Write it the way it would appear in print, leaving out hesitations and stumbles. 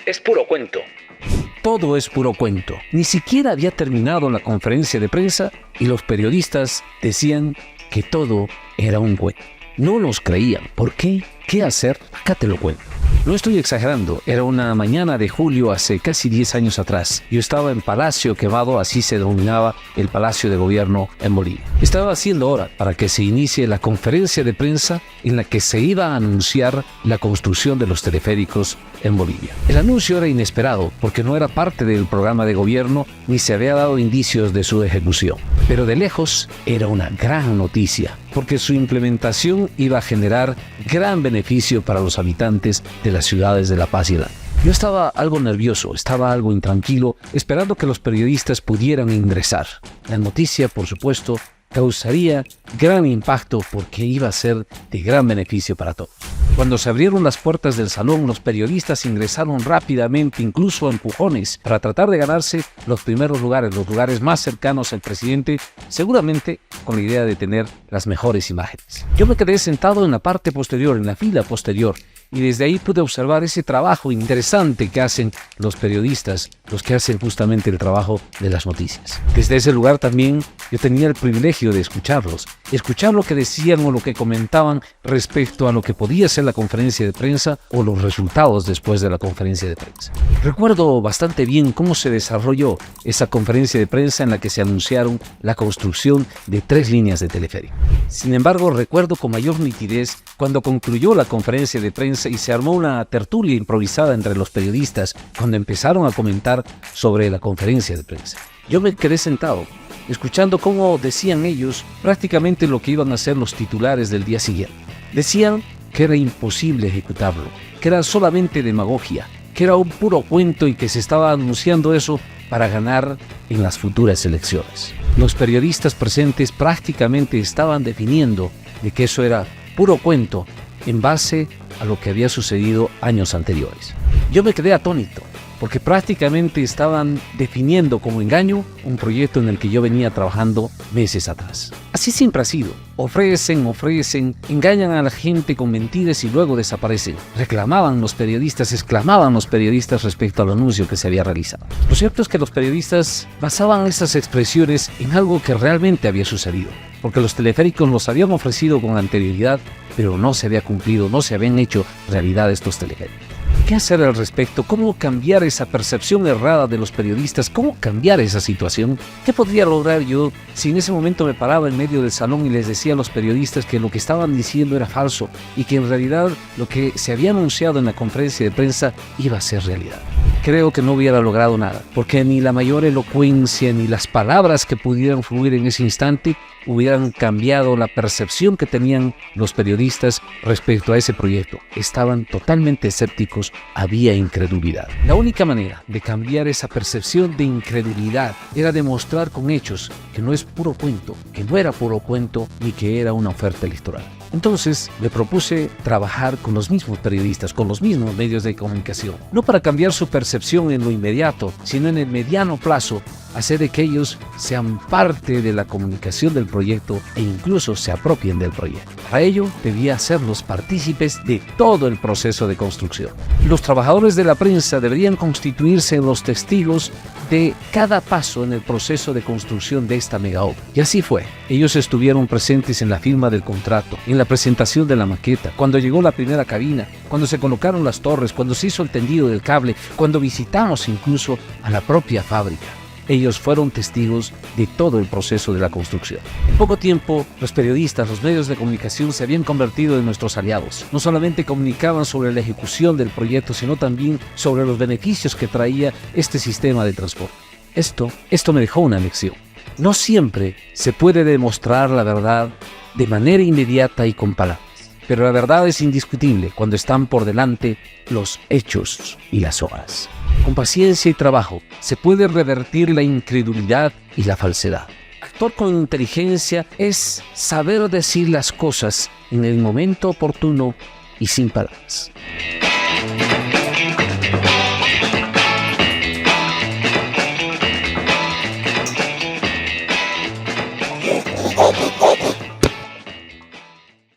es puro cuento. Todo es puro cuento. Ni siquiera había terminado la conferencia de prensa y los periodistas decían que todo era un cuento. No los creían. ¿Por qué? ¿Qué hacer? Acá te lo cuento. No estoy exagerando, era una mañana de julio hace casi 10 años atrás. Yo estaba en Palacio Quemado, así se denominaba el Palacio de Gobierno en Bolivia. Estaba haciendo hora para que se inicie la conferencia de prensa en la que se iba a anunciar la construcción de los teleféricos en Bolivia. El anuncio era inesperado porque no era parte del programa de gobierno ni se había dado indicios de su ejecución. Pero de lejos era una gran noticia porque su implementación iba a generar gran beneficio para los habitantes de las ciudades de La Paz y Atlanta. Yo estaba algo nervioso, estaba algo intranquilo, esperando que los periodistas pudieran ingresar. La noticia, por supuesto, causaría gran impacto porque iba a ser de gran beneficio para todos. Cuando se abrieron las puertas del salón, los periodistas ingresaron rápidamente, incluso a empujones, para tratar de ganarse los primeros lugares, los lugares más cercanos al presidente, seguramente con la idea de tener las mejores imágenes. Yo me quedé sentado en la parte posterior, en la fila posterior, y desde ahí pude observar ese trabajo interesante que hacen los periodistas, los que hacen justamente el trabajo de las noticias. Desde ese lugar también yo tenía el privilegio de escucharlos, escuchar lo que decían o lo que comentaban respecto a lo que podía ser la conferencia de prensa o los resultados después de la conferencia de prensa. Recuerdo bastante bien cómo se desarrolló esa conferencia de prensa en la que se anunciaron la construcción de 3 líneas de teleférico. Sin embargo, recuerdo con mayor nitidez cuando concluyó la conferencia de prensa y se armó una tertulia improvisada entre los periodistas cuando empezaron a comentar sobre la conferencia de prensa. Yo me quedé sentado, escuchando cómo decían ellos prácticamente lo que iban a ser los titulares del día siguiente. Decían que era imposible ejecutarlo, que era solamente demagogia, que era un puro cuento y que se estaba anunciando eso para ganar en las futuras elecciones. Los periodistas presentes prácticamente estaban definiendo de que eso era puro cuento en base a lo que había sucedido años anteriores. Yo me quedé atónito, porque prácticamente estaban definiendo como engaño un proyecto en el que yo venía trabajando meses atrás. Así siempre ha sido. Ofrecen, engañan a la gente con mentiras y luego desaparecen. Reclamaban los periodistas, exclamaban los periodistas respecto al anuncio que se había realizado. Lo cierto es que los periodistas basaban esas expresiones en algo que realmente había sucedido, porque los teleféricos los habían ofrecido con anterioridad, pero no se había cumplido, no se habían hecho realidad estos teleféricos. ¿Qué hacer al respecto? ¿Cómo cambiar esa percepción errada de los periodistas? ¿Cómo cambiar esa situación? ¿Qué podría lograr yo si en ese momento me paraba en medio del salón y les decía a los periodistas que lo que estaban diciendo era falso y que en realidad lo que se había anunciado en la conferencia de prensa iba a ser realidad? Creo que no hubiera logrado nada, porque ni la mayor elocuencia ni las palabras que pudieran fluir en ese instante hubieran cambiado la percepción que tenían los periodistas respecto a ese proyecto. Estaban totalmente escépticos, había incredulidad. La única manera de cambiar esa percepción de incredulidad era demostrar con hechos que no es puro cuento, que no era puro cuento ni que era una oferta electoral. Entonces me propuse trabajar con los mismos periodistas, con los mismos medios de comunicación, no para cambiar su percepción en lo inmediato, sino en el mediano plazo, hacer de que ellos sean parte de la comunicación del proyecto e incluso se apropien del proyecto. Para ello, debía hacerlos partícipes de todo el proceso de construcción. Los trabajadores de la prensa deberían constituirse en los testigos de cada paso en el proceso de construcción de esta mega obra. Y así fue. Ellos estuvieron presentes en la firma del contrato, en la presentación de la maqueta, cuando llegó la primera cabina, cuando se colocaron las torres, cuando se hizo el tendido del cable, cuando visitamos incluso a la propia fábrica. Ellos fueron testigos de todo el proceso de la construcción. En poco tiempo, los periodistas, los medios de comunicación se habían convertido en nuestros aliados. No solamente comunicaban sobre la ejecución del proyecto, sino también sobre los beneficios que traía este sistema de transporte. Esto me dejó una lección. No siempre se puede demostrar la verdad de manera inmediata y con palabras, pero la verdad es indiscutible cuando están por delante los hechos y las obras. Con paciencia y trabajo se puede revertir la incredulidad y la falsedad. Actuar con inteligencia es saber decir las cosas en el momento oportuno y sin palabras.